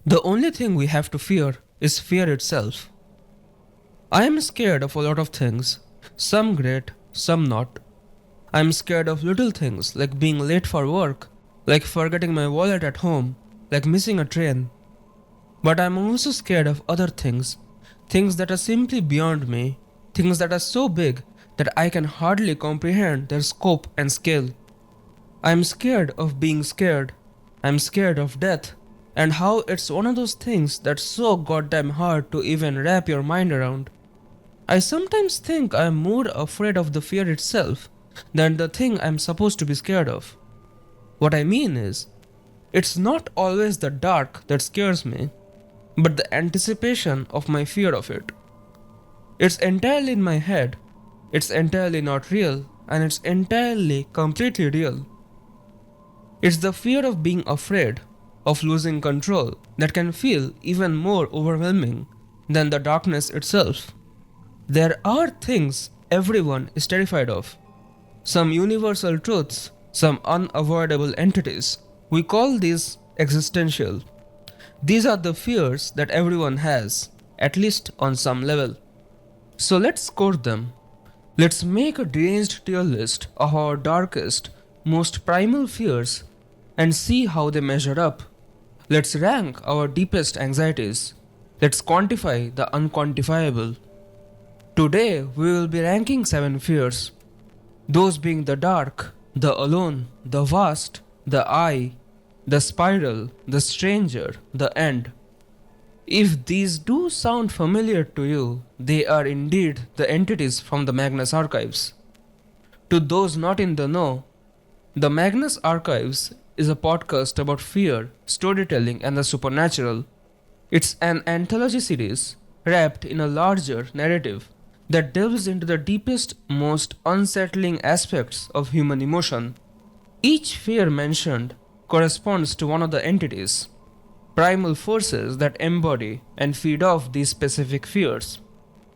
The only thing we have to fear is fear itself. I am scared of a lot of things, some great, some not. I am scared of little things like being late for work, like forgetting my wallet at home, like missing a train. But I am also scared of other things, things that are simply beyond me, things that are so big that I can hardly comprehend their scope and scale. I am scared of being scared. I am scared of death, and how it's one of those things that's so goddamn hard to even wrap your mind around. I sometimes think I am more afraid of the fear itself than the thing I'm supposed to be scared of. What I mean is, it's not always the dark that scares me, but the anticipation of my fear of it. It's entirely in my head, it's entirely not real, and it's entirely completely real. It's the fear of being afraid, of losing control, that can feel even more overwhelming than the darkness itself. There are things everyone is terrified of. Some universal truths, some unavoidable entities. We call these existential. These are the fears that everyone has, at least on some level. So let's score them. Let's make a deranged tier list of our darkest, most primal fears and see how they measure up. Let's rank our deepest anxieties. Let's quantify the unquantifiable. Today we will be ranking 7 fears. Those being the dark, the alone, the vast, the I, the spiral, the stranger, the end. If these do sound familiar to you, they are indeed the entities from the Magnus Archives. To those not in the know, the Magnus Archives is a podcast about fear, storytelling, and the supernatural. It's an anthology series wrapped in a larger narrative that delves into the deepest, most unsettling aspects of human emotion. Each fear mentioned corresponds to one of the entities, primal forces that embody and feed off these specific fears.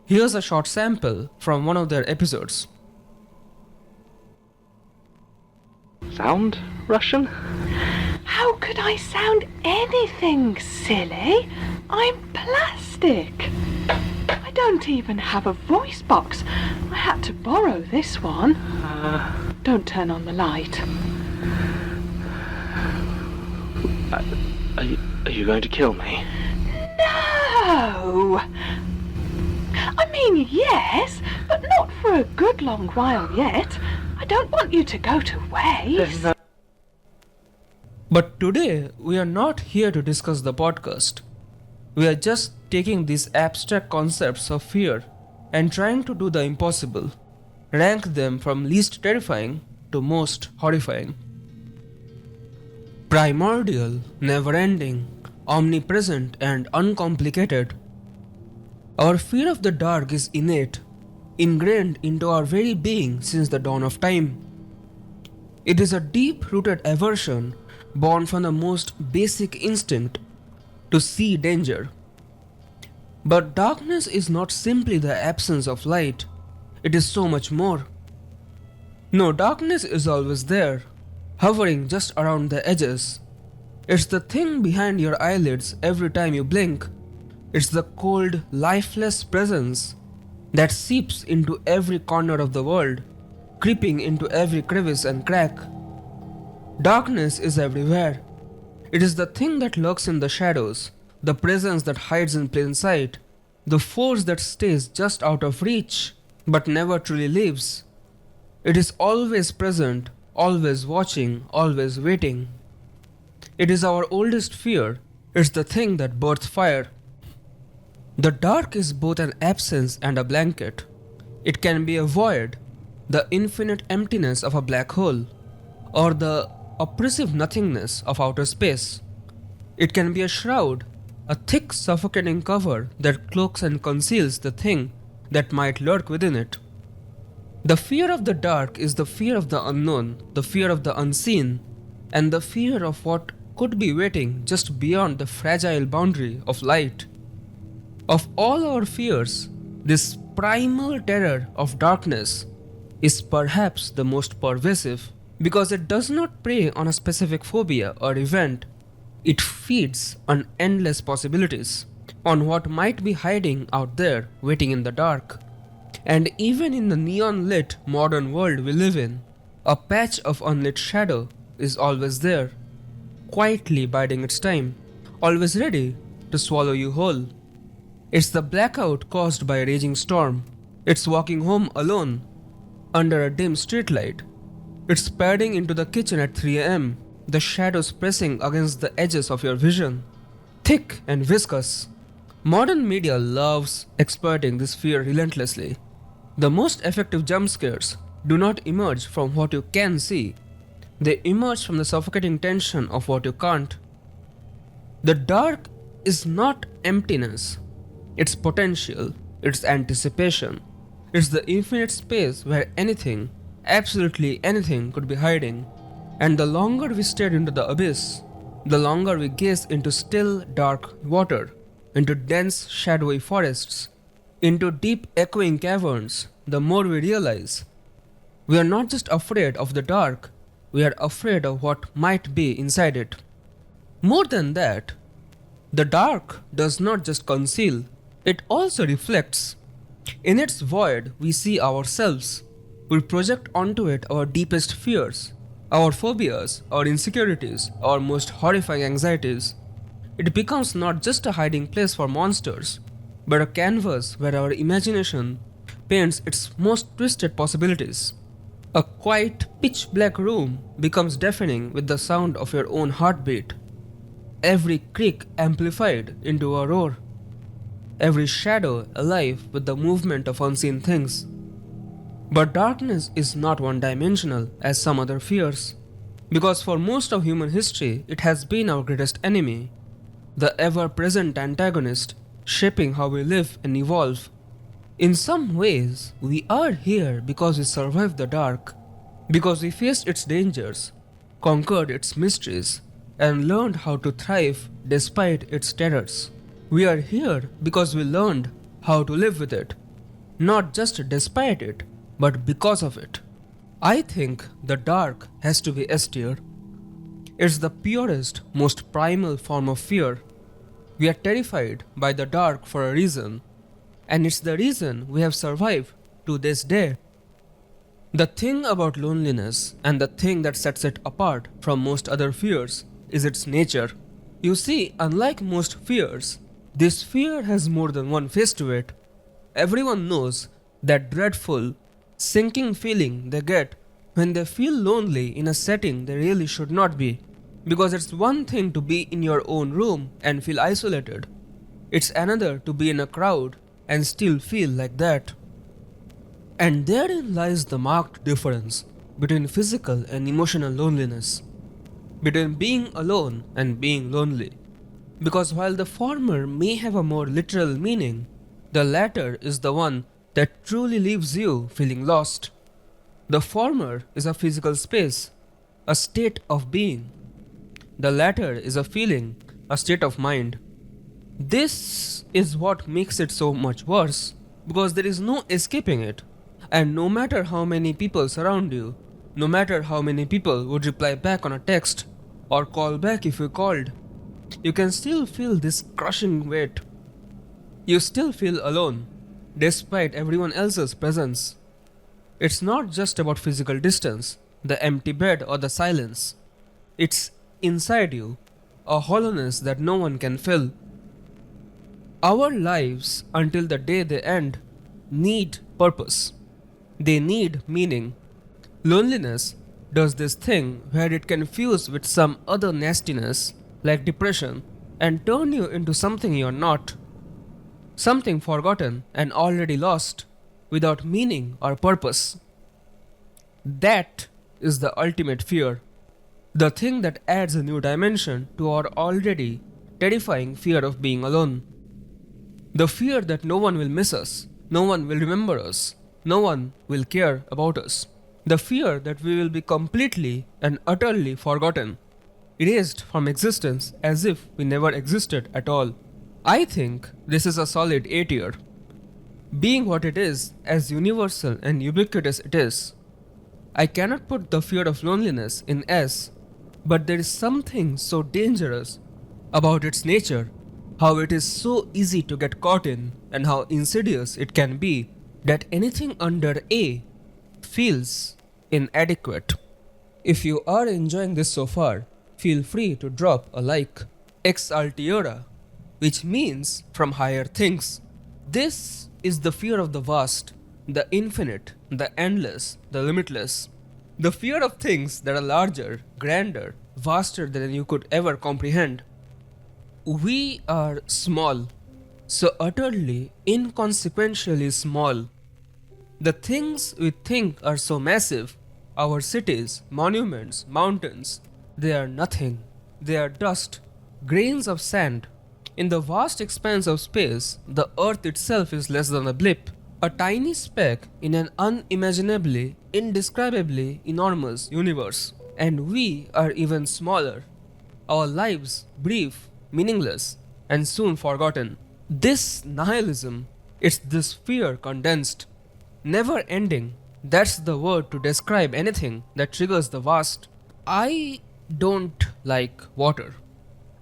Here's a short sample from one of their episodes. Sound Russian? How could I sound anything, silly? I'm plastic. I don't even have a voice box. I had to borrow this one. Don't turn on the light. Are you going to kill me? No! I mean, yes, but not for a good long while yet. I don't want you to go to waste. But today, we are not here to discuss the podcast. We are just taking these abstract concepts of fear and trying to do the impossible. Rank them from least terrifying to most horrifying. Primordial, never-ending, omnipresent and uncomplicated. Our fear of the dark is innate, ingrained into our very being since the dawn of time. It is a deep-rooted aversion born from the most basic instinct to see danger. But darkness is not simply the absence of light, it is so much more. No, darkness is always there, hovering just around the edges. It's the thing behind your eyelids every time you blink. It's the cold, lifeless presence that seeps into every corner of the world, creeping into every crevice and crack. Darkness is everywhere. It is the thing that lurks in the shadows, the presence that hides in plain sight, the force that stays just out of reach, but never truly leaves. It is always present, always watching, always waiting. It is our oldest fear. It's the thing that birthed fire. The dark is both an absence and a blanket. It can be a void, the infinite emptiness of a black hole, or the oppressive nothingness of outer space. It can be a shroud, a thick suffocating cover that cloaks and conceals the thing that might lurk within it. The fear of the dark is the fear of the unknown, the fear of the unseen, and the fear of what could be waiting just beyond the fragile boundary of light. Of all our fears, this primal terror of darkness is perhaps the most pervasive because it does not prey on a specific phobia or event, It feeds on endless possibilities, on what might be hiding out there waiting in the dark. And even in the neon lit modern world we live in, a patch of unlit shadow is always there, quietly biding its time, always ready to swallow you whole. It's the blackout caused by a raging storm. It's walking home alone under a dim streetlight. It's padding into the kitchen at 3 am, the shadows pressing against the edges of your vision, thick and viscous. Modern media loves exploiting this fear relentlessly. The most effective jump scares do not emerge from what you can see, they emerge from the suffocating tension of what you can't. The dark is not emptiness, it's potential, it's anticipation, it's the infinite space where anything, absolutely anything, could be hiding. And the longer we stare into the abyss, the longer we gaze into still, dark water, into dense, shadowy forests, into deep, echoing caverns, the more we realize we are not just afraid of the dark, we are afraid of what might be inside it. More than that, the dark does not just conceal, it also reflects. In its void, we see ourselves. We project onto it our deepest fears, our phobias, our insecurities, our most horrifying anxieties. It becomes not just a hiding place for monsters, but a canvas where our imagination paints its most twisted possibilities. A quiet, pitch black room becomes deafening with the sound of your own heartbeat, every creak amplified into a roar, every shadow alive with the movement of unseen things. But darkness is not one-dimensional as some other fears, because for most of human history it has been our greatest enemy, the ever-present antagonist shaping how we live and evolve. In some ways, we are here because we survived the dark, because we faced its dangers, conquered its mysteries, and learned how to thrive despite its terrors. We are here because we learned how to live with it, not just despite it, but because of it. I think the dark has to be S tier. It's the purest, most primal form of fear. We are terrified by the dark for a reason, and it's the reason we have survived to this day. The thing about loneliness, and the thing that sets it apart from most other fears, is its nature. You see, unlike most fears, this fear has more than one face to it. Everyone knows that dreadful, sinking feeling they get when they feel lonely in a setting they really should not be. Because it's one thing to be in your own room and feel isolated. It's another to be in a crowd and still feel like that. And therein lies the marked difference between physical and emotional loneliness, between being alone and being lonely. Because while the former may have a more literal meaning, the latter is the one that truly leaves you feeling lost. The former is a physical space, a state of being. The latter is a feeling, a state of mind. This is what makes it so much worse, because there is no escaping it. And no matter how many people surround you, no matter how many people would reply back on a text, or call back if you called, you can still feel this crushing weight. You still feel alone, despite everyone else's presence. It's not just about physical distance, the empty bed or the silence. It's inside you, a hollowness that no one can fill. Our lives, until the day they end, need purpose. They need meaning. Loneliness does this thing where it can fuse with some other nastiness, like depression, and turn you into something you're not. Something forgotten and already lost, without meaning or purpose. That is the ultimate fear. The thing that adds a new dimension to our already terrifying fear of being alone. The fear that no one will miss us, no one will remember us, no one will care about us. The fear that we will be completely and utterly forgotten, erased from existence as if we never existed at all. I think this is a solid A tier. Being what it is, as universal and ubiquitous it is, I cannot put the fear of loneliness in S, but there is something so dangerous about its nature, how it is so easy to get caught in, and how insidious it can be, that anything under A feels inadequate. If you are enjoying this so far, feel free to drop a like. Ex altiora, which means from higher things. This is the fear of the vast, the infinite, the endless, the limitless. The fear of things that are larger, grander, vaster than you could ever comprehend. We are small, so utterly, inconsequentially small. The things we think are so massive, our cities, monuments, mountains, they are nothing. They are dust, grains of sand. In the vast expanse of space, the earth itself is less than a blip, a tiny speck in an unimaginably, indescribably enormous universe. And we are even smaller. Our lives brief, meaningless, and soon forgotten. This nihilism, it's this fear condensed, never ending. That's the word to describe anything that triggers the vast. I don't like water.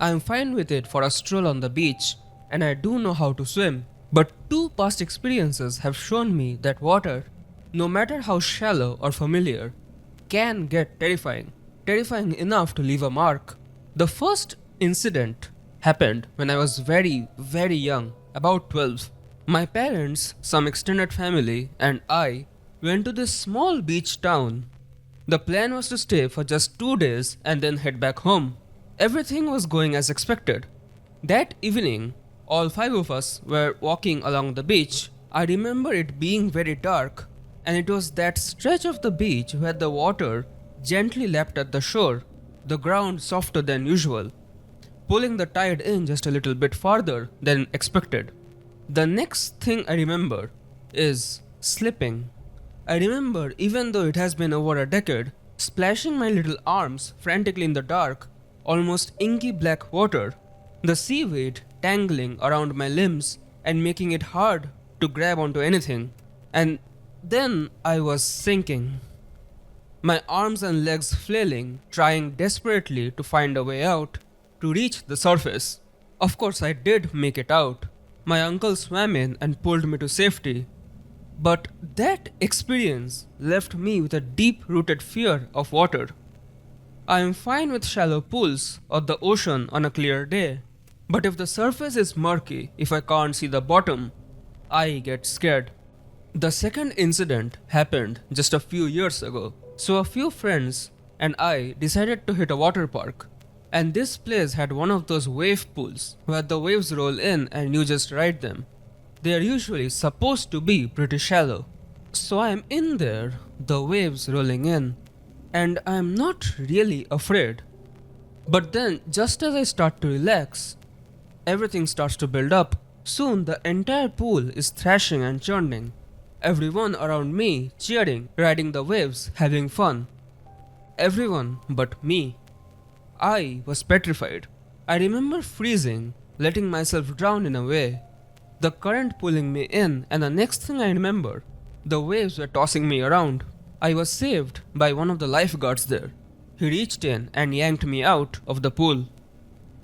I'm fine with it for a stroll on the beach, and I do know how to swim. But two past experiences have shown me that water, no matter how shallow or familiar, can get terrifying. Terrifying enough to leave a mark. The first incident happened when I was very, very young, about 12. My parents, some extended family, and I went to this small beach town. The plan was to stay for just 2 days and then head back home. Everything was going as expected. That evening, all five of us were walking along the beach. I remember it being very dark, and it was that stretch of the beach where the water gently lapped at the shore, the ground softer than usual, pulling the tide in just a little bit farther than expected. The next thing I remember is slipping. I remember, even though it has been over a decade, splashing my little arms frantically in the dark, almost inky black water, the seaweed tangling around my limbs and making it hard to grab onto anything. And then I was sinking. My arms and legs flailing, trying desperately to find a way out, to reach the surface. Of course, I did make it out. My uncle swam in and pulled me to safety. But that experience left me with a deep-rooted fear of water. I am fine with shallow pools or the ocean on a clear day. But if the surface is murky, if I can't see the bottom, I get scared. The second incident happened just a few years ago. So a few friends and I decided to hit a water park. And this place had one of those wave pools where the waves roll in and you just ride them. They are usually supposed to be pretty shallow. So I am in there, the waves rolling in, and I am not really afraid. But then, just as I start to relax, everything starts to build up. Soon the entire pool is thrashing and churning. Everyone around me cheering, riding the waves, having fun. Everyone but me. I was petrified. I remember freezing, letting myself drown in a way. The current pulling me in, and the next thing I remember, the waves were tossing me around. I was saved by one of the lifeguards there. He reached in and yanked me out of the pool.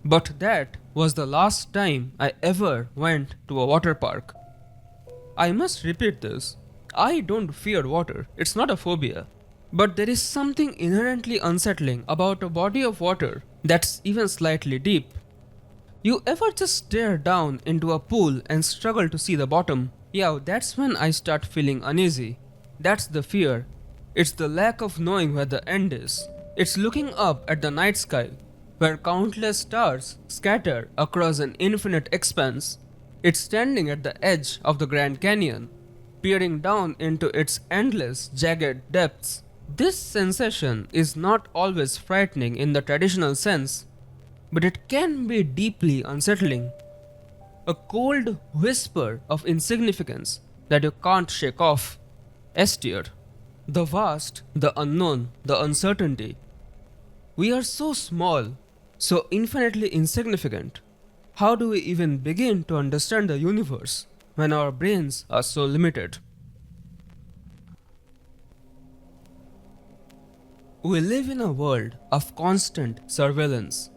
But that was the last time I ever went to a water park. I must repeat this. I don't fear water, it's not a phobia. But there is something inherently unsettling about a body of water that's even slightly deep. You ever just stare down into a pool and struggle to see the bottom? Yeah, that's when I start feeling uneasy. That's the fear. It's the lack of knowing where the end is. It's looking up at the night sky, where countless stars scatter across an infinite expanse. It's standing at the edge of the Grand Canyon, peering down into its endless, jagged depths. This sensation is not always frightening in the traditional sense, but it can be deeply unsettling. A cold whisper of insignificance that you can't shake off. S tier. The vast, the unknown, the uncertainty. We are so small, so infinitely insignificant. How do we even begin to understand the universe when our brains are so limited? We live in a world of constant surveillance.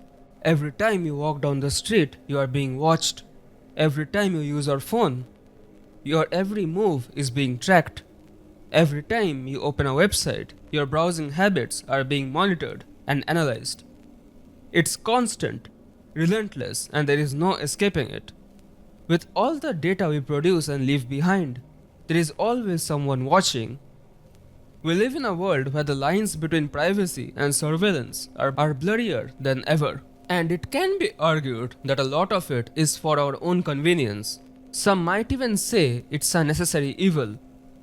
Every time you walk down the street, you are being watched. Every time you use your phone, your every move is being tracked. Every time you open a website, your browsing habits are being monitored and analyzed. It's constant, relentless, and there is no escaping it. With all the data we produce and leave behind, there is always someone watching. We live in a world where the lines between privacy and surveillance are blurrier than ever. And it can be argued that a lot of it is for our own convenience. Some might even say it's a necessary evil,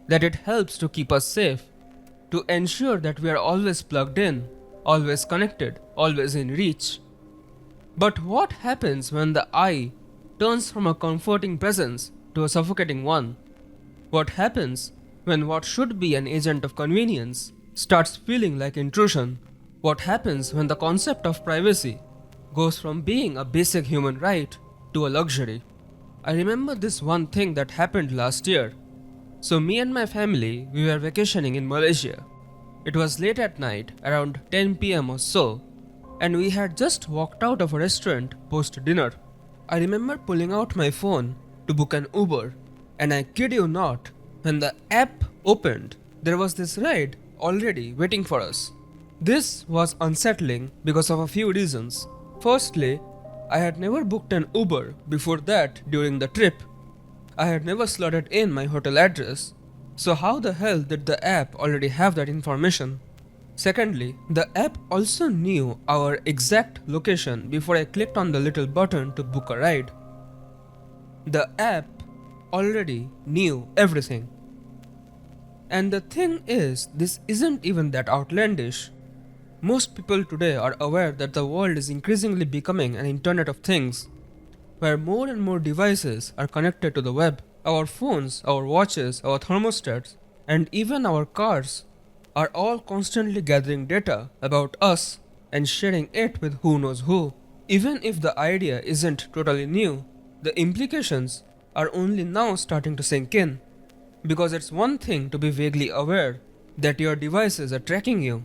that it helps to keep us safe, to ensure that we are always plugged in, always connected, always in reach. But what happens when the I turns from a comforting presence to a suffocating one? What happens when what should be an agent of convenience starts feeling like intrusion? What happens when the concept of privacy goes from being a basic human right to a luxury? I remember this one thing that happened last year. So me and my family, we were vacationing in Malaysia. It was late at night, around 10 p.m. or so, and we had just walked out of a restaurant post dinner. I remember pulling out my phone to book an Uber, and I kid you not, when the app opened, there was this ride already waiting for us. This was unsettling because of a few reasons. Firstly, I had never booked an Uber before that during the trip. I had never slotted in my hotel address, so how the hell did the app already have that information? Secondly, the app also knew our exact location before I clicked on the little button to book a ride. The app already knew everything. And the thing is, this isn't even that outlandish. Most people today are aware that the world is increasingly becoming an Internet of Things, where more and more devices are connected to the web. Our phones, our watches, our thermostats, and even our cars are all constantly gathering data about us and sharing it with who knows who. Even if the idea isn't totally new, the implications are only now starting to sink in. Because it's one thing to be vaguely aware that your devices are tracking you.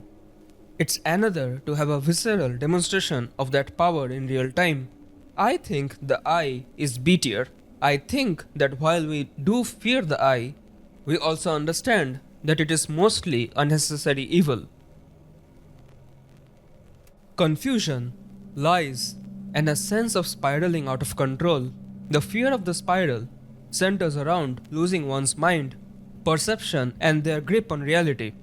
It's another to have a visceral demonstration of that power in real time. I think the I is B tier. I think that while we do fear the I, we also understand that it is mostly unnecessary evil. Confusion, lies, and a sense of spiraling out of control. The fear of the spiral centers around losing one's mind, perception, and their grip on reality.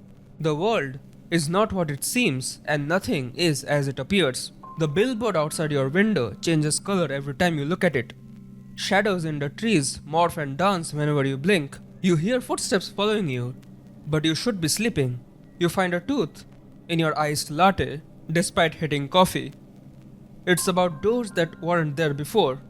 The world is not what it seems, and nothing is as it appears. The billboard outside your window changes color every time you look at it. Shadows in the trees morph and dance whenever you blink. You hear footsteps following you, but you should be sleeping. You find a tooth in your iced latte despite hitting coffee. It's about doors that weren't there before,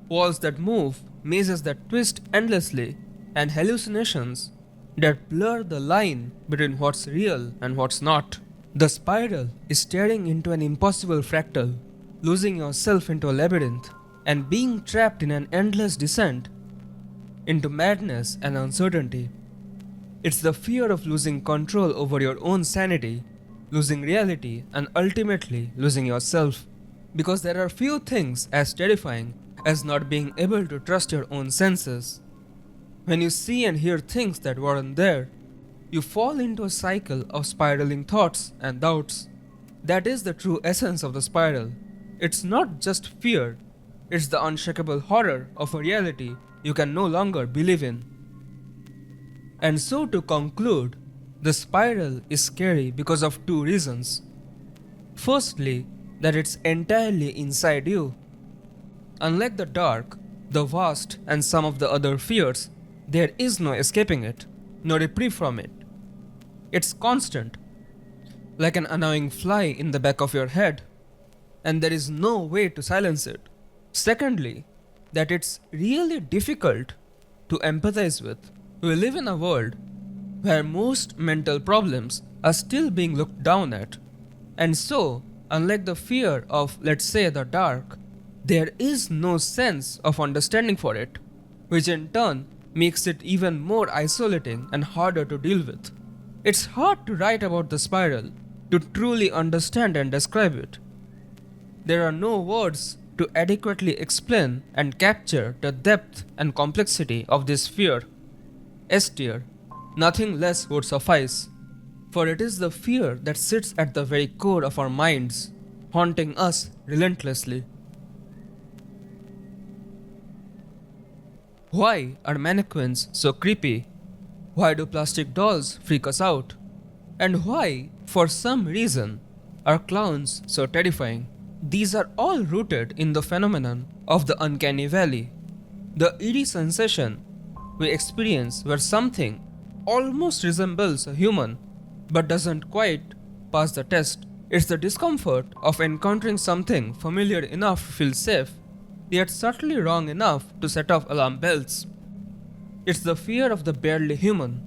walls that move, mazes that twist endlessly, and hallucinations that blur the line between what's real and what's not. The spiral is staring into an impossible fractal, losing yourself into a labyrinth, and being trapped in an endless descent into madness and uncertainty. It's the fear of losing control over your own sanity, losing reality, and ultimately losing yourself. Because there are few things as terrifying as not being able to trust your own senses. When you see and hear things that weren't there, you fall into a cycle of spiraling thoughts and doubts. That is the true essence of the spiral. It's not just fear, it's the unshakable horror of a reality you can no longer believe in. And so to conclude, the spiral is scary because of two reasons. Firstly, that it's entirely inside you. Unlike the dark, the vast, and some of the other fears, there is no escaping it, no reprieve from it. It's constant, like an annoying fly in the back of your head, and there is no way to silence it. Secondly, that it's really difficult to empathize with. We live in a world where most mental problems are still being looked down at, and so, unlike the fear of, let's say, the dark, there is no sense of understanding for it, which in turn makes it even more isolating and harder to deal with. It's hard to write about the spiral, to truly understand and describe it. There are no words to adequately explain and capture the depth and complexity of this fear. S tier, nothing less would suffice, for it is the fear that sits at the very core of our minds, haunting us relentlessly. Why are mannequins so creepy? Why do plastic dolls freak us out? And why, for some reason, are clowns so terrifying? These are all rooted in the phenomenon of the uncanny valley, the eerie sensation we experience where something almost resembles a human but doesn't quite pass the test. It's the discomfort of encountering something familiar enough to feel safe, yet subtly wrong enough to set off alarm bells. It's the fear of the barely human.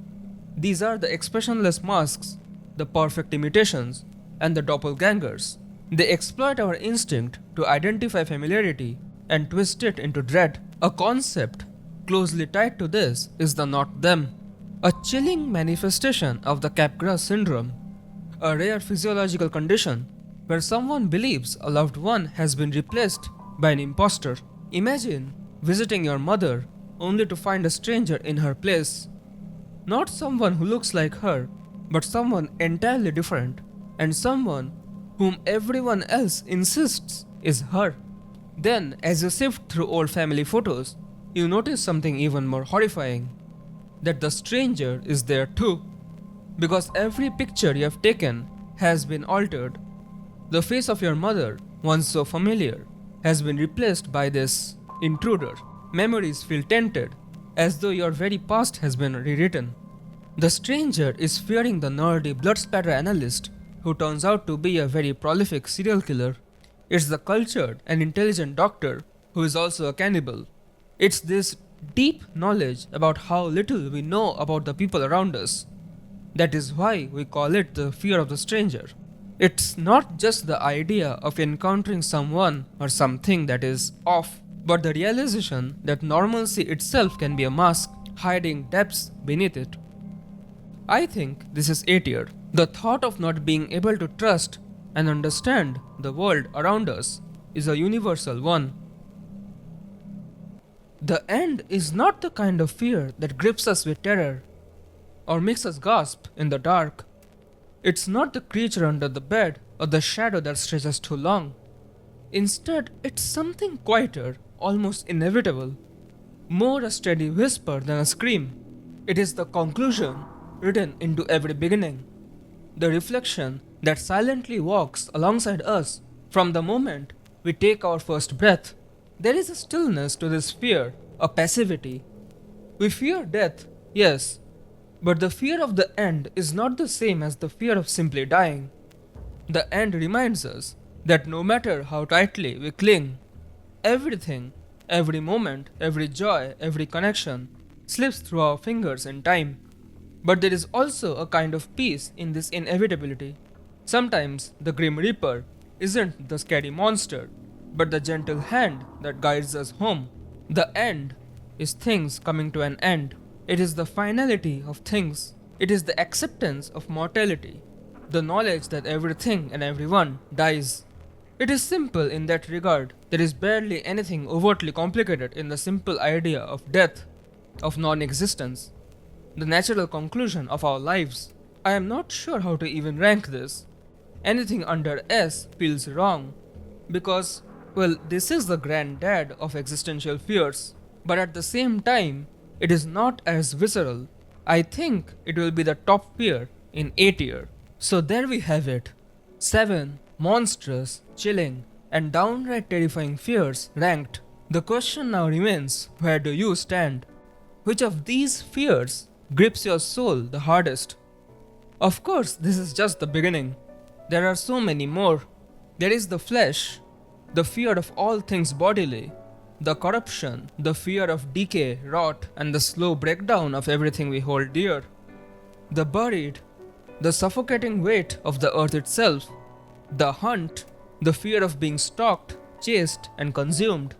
These are the expressionless masks, the perfect imitations, and the doppelgangers. They exploit our instinct to identify familiarity and twist it into dread. A concept closely tied to this is the not them, a chilling manifestation of the Capgras syndrome, a rare physiological condition where someone believes a loved one has been replaced by an imposter. Imagine visiting your mother only to find a stranger in her place. Not someone who looks like her, but someone entirely different, and someone whom everyone else insists is her. Then, as you sift through old family photos, you notice something even more horrifying, that the stranger is there too, because every picture you have taken has been altered. The face of your mother, once so familiar, has been replaced by this intruder. Memories feel tainted, as though your very past has been rewritten. The stranger is fearing the nerdy blood splatter analyst who turns out to be a very prolific serial killer. It's the cultured and intelligent doctor who is also a cannibal. It's this deep knowledge about how little we know about the people around us. That is why we call it the fear of the stranger. It's not just the idea of encountering someone or something that is off, but the realization that normalcy itself can be a mask, hiding depths beneath it. I think this is A tier. The thought of not being able to trust and understand the world around us is a universal one. The end is not the kind of fear that grips us with terror or makes us gasp in the dark. It's not the creature under the bed or the shadow that stretches too long. Instead, it's something quieter, almost inevitable, more a steady whisper than a scream. It is the conclusion written into every beginning, the reflection that silently walks alongside us from the moment we take our first breath. There is a stillness to this fear, a passivity. We fear death, yes, but the fear of the end is not the same as the fear of simply dying. The end reminds us that no matter how tightly we cling, everything, every moment, every joy, every connection slips through our fingers in time. But there is also a kind of peace in this inevitability. Sometimes the Grim Reaper isn't the scary monster, but the gentle hand that guides us home. The end is things coming to an end. It is the finality of things. It is the acceptance of mortality, the knowledge that everything and everyone dies. It is simple in that regard. There is barely anything overtly complicated in the simple idea of death, of non-existence, the natural conclusion of our lives. I am not sure how to even rank this. Anything under S feels wrong, because, well, this is the granddad of existential fears, but at the same time, it is not as visceral. I think it will be the top fear in A tier. So there we have it. 7 monstrous, chilling, and downright terrifying fears ranked. The question now remains, where do you stand? Which of these fears grips your soul the hardest? Of course, this is just the beginning. There are so many more. There is the flesh, the fear of all things bodily, the corruption, the fear of decay, rot, and the slow breakdown of everything we hold dear. The buried, the suffocating weight of the earth itself. The hunt, the fear of being stalked, chased, and consumed.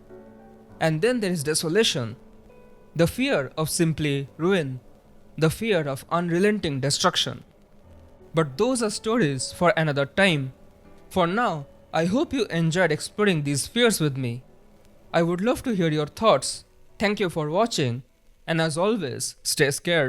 And then there is desolation, the fear of simply ruin, the fear of unrelenting destruction. But those are stories for another time. For now, I hope you enjoyed exploring these fears with me. I would love to hear your thoughts. Thank you for watching, and as always, stay scared.